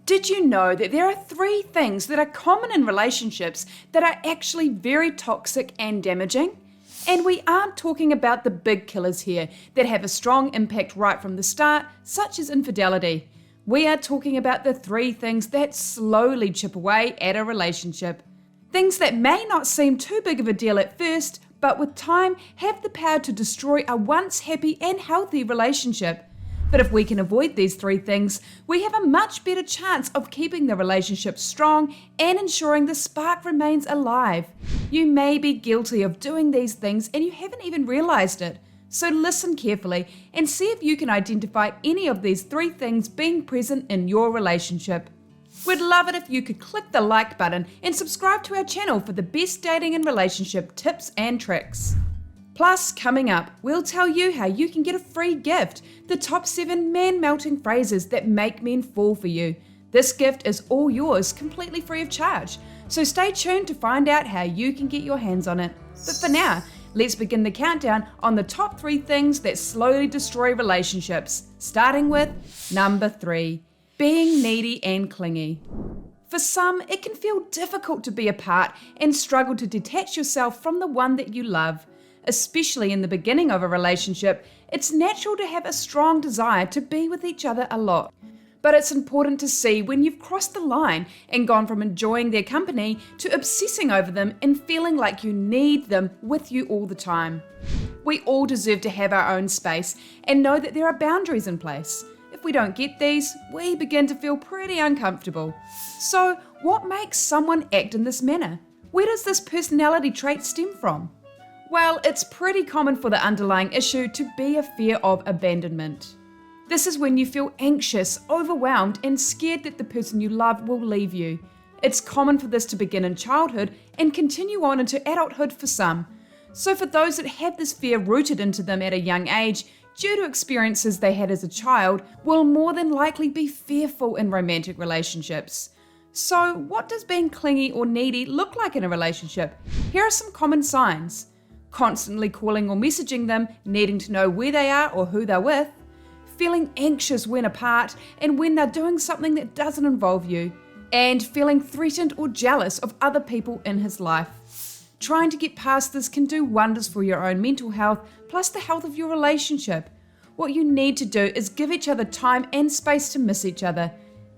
Did you know that there are 3 things that are common in relationships that are actually very toxic and damaging? And we aren't talking about the big killers here that have a strong impact right from the start, such as infidelity. We are talking about the 3 things that slowly chip away at a relationship. Things that may not seem too big of a deal at first, but with time have the power to destroy a once happy and healthy relationship. But if we can avoid these 3 things, we have a much better chance of keeping the relationship strong and ensuring the spark remains alive. You may be guilty of doing these things and you haven't even realized it. So listen carefully and see if you can identify any of these 3 things being present in your relationship. We'd love it if you could click the like button and subscribe to our channel for the best dating and relationship tips and tricks. Plus, coming up, we'll tell you how you can get a free gift, the top 7 man-melting phrases that make men fall for you. This gift is all yours, completely free of charge. So stay tuned to find out how you can get your hands on it. But for now, let's begin the countdown on the top 3 things that slowly destroy relationships, starting with number 3, being needy and clingy. For some, it can feel difficult to be apart and struggle to detach yourself from the one that you love. Especially in the beginning of a relationship, it's natural to have a strong desire to be with each other a lot. But it's important to see when you've crossed the line and gone from enjoying their company to obsessing over them and feeling like you need them with you all the time. We all deserve to have our own space and know that there are boundaries in place. If we don't get these, we begin to feel pretty uncomfortable. So, what makes someone act in this manner? Where does this personality trait stem from? Well, it's pretty common for the underlying issue to be a fear of abandonment. This is when you feel anxious, overwhelmed, and scared that the person you love will leave you. It's common for this to begin in childhood and continue on into adulthood for some. So for those that have this fear rooted into them at a young age, due to experiences they had as a child, will more than likely be fearful in romantic relationships. So what does being clingy or needy look like in a relationship? Here are some common signs. Constantly calling or messaging them, needing to know where they are or who they're with, feeling anxious when apart and when they're doing something that doesn't involve you, and feeling threatened or jealous of other people in his life. Trying to get past this can do wonders for your own mental health, plus the health of your relationship. What you need to do is give each other time and space to miss each other.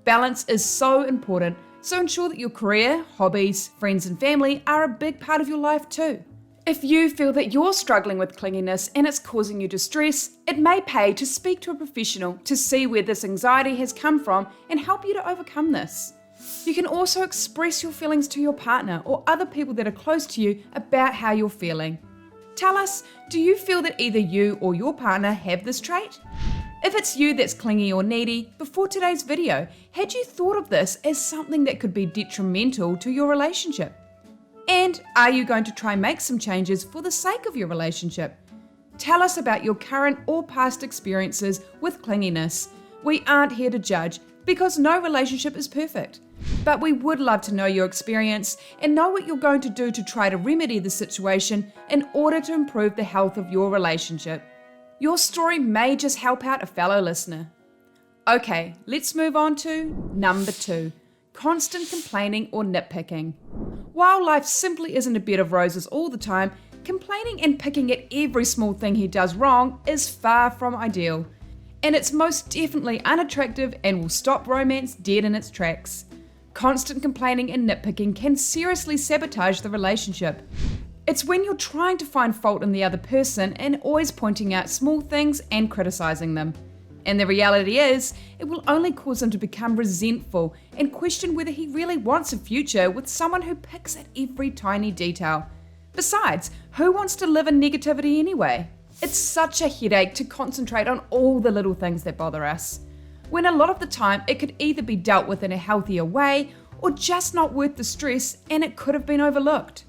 Balance is so important, so ensure that your career, hobbies, friends and family are a big part of your life too. If you feel that you're struggling with clinginess and it's causing you distress, it may pay to speak to a professional to see where this anxiety has come from and help you to overcome this. You can also express your feelings to your partner or other people that are close to you about how you're feeling. Tell us, do you feel that either you or your partner have this trait? If it's you that's clingy or needy, before today's video, had you thought of this as something that could be detrimental to your relationship? And are you going to try and make some changes for the sake of your relationship? Tell us about your current or past experiences with clinginess. We aren't here to judge because no relationship is perfect. But we would love to know your experience and know what you're going to do to try to remedy the situation in order to improve the health of your relationship. Your story may just help out a fellow listener. Okay, let's move on to number 2, constant complaining or nitpicking. While life simply isn't a bed of roses all the time, complaining and picking at every small thing he does wrong is far from ideal. And it's most definitely unattractive and will stop romance dead in its tracks. Constant complaining and nitpicking can seriously sabotage the relationship. It's when you're trying to find fault in the other person and always pointing out small things and criticizing them. And the reality is, it will only cause him to become resentful and question whether he really wants a future with someone who picks at every tiny detail. Besides, who wants to live in negativity anyway? It's such a headache to concentrate on all the little things that bother us, when a lot of the time it could either be dealt with in a healthier way or just not worth the stress and it could have been overlooked.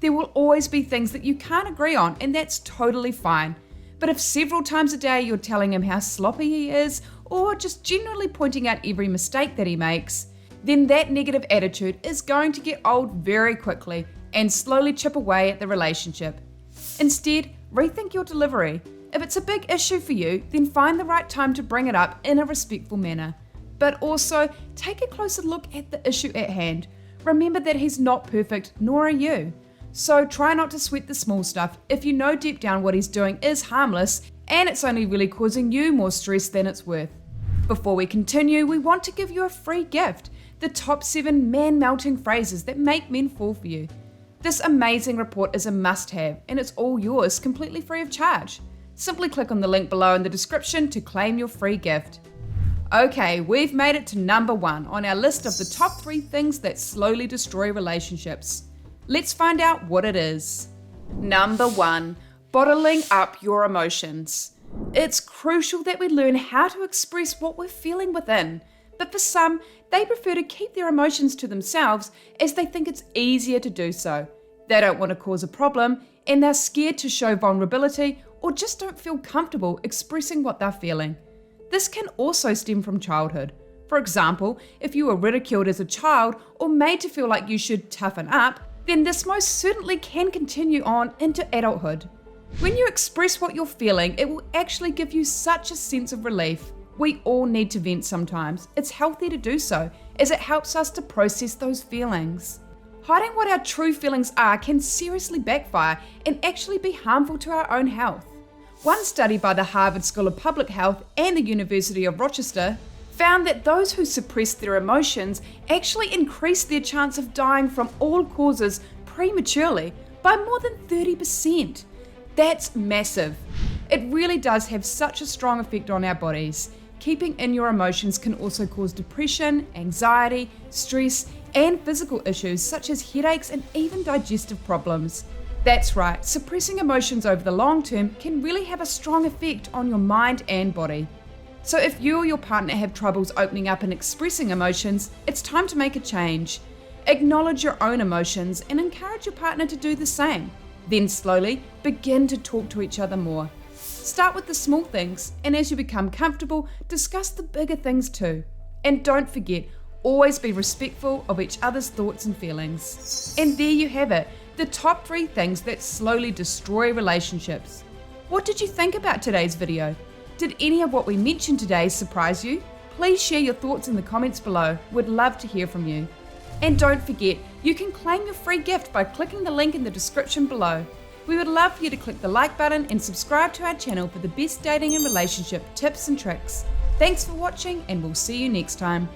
There will always be things that you can't agree on, and that's totally fine. But if several times a day you're telling him how sloppy he is, or just generally pointing out every mistake that he makes, then that negative attitude is going to get old very quickly and slowly chip away at the relationship. Instead, rethink your delivery. If it's a big issue for you, then find the right time to bring it up in a respectful manner. But also, take a closer look at the issue at hand. Remember that he's not perfect, nor are you. So try not to sweat the small stuff if you know deep down what he's doing is harmless and it's only really causing you more stress than it's worth. Before we continue, we want to give you a free gift, the top 7 man-melting phrases that make men fall for you. This amazing report is a must-have and it's all yours completely free of charge. Simply click on the link below in the description to claim your free gift. Okay, we've made it to number 1 on our list of the top 3 things that slowly destroy relationships. Let's find out what it is. Number 1, bottling up your emotions. It's crucial that we learn how to express what we're feeling within, but for some, they prefer to keep their emotions to themselves as they think it's easier to do so. They don't want to cause a problem, and they're scared to show vulnerability or just don't feel comfortable expressing what they're feeling. This can also stem from childhood. For example, if you were ridiculed as a child or made to feel like you should toughen up, then this most certainly can continue on into adulthood. When you express what you're feeling, it will actually give you such a sense of relief. We all need to vent sometimes. It's healthy to do so, as it helps us to process those feelings. Hiding what our true feelings are can seriously backfire and actually be harmful to our own health. One study by the Harvard School of Public Health and the University of Rochester found that those who suppressed their emotions actually increased their chance of dying from all causes prematurely by more than 30%. That's massive. It really does have such a strong effect on our bodies. Keeping in your emotions can also cause depression, anxiety, stress, and physical issues such as headaches and even digestive problems. That's right, suppressing emotions over the long term can really have a strong effect on your mind and body. So if you or your partner have troubles opening up and expressing emotions, it's time to make a change. Acknowledge your own emotions and encourage your partner to do the same. Then slowly begin to talk to each other more. Start with the small things, and as you become comfortable, discuss the bigger things too. And don't forget, always be respectful of each other's thoughts and feelings. And there you have it, the top 3 things that slowly destroy relationships. What did you think about today's video? Did any of what we mentioned today surprise you? Please share your thoughts in the comments below. We'd love to hear from you. And don't forget, you can claim your free gift by clicking the link in the description below. We would love for you to click the like button and subscribe to our channel for the best dating and relationship tips and tricks. Thanks for watching, and we'll see you next time.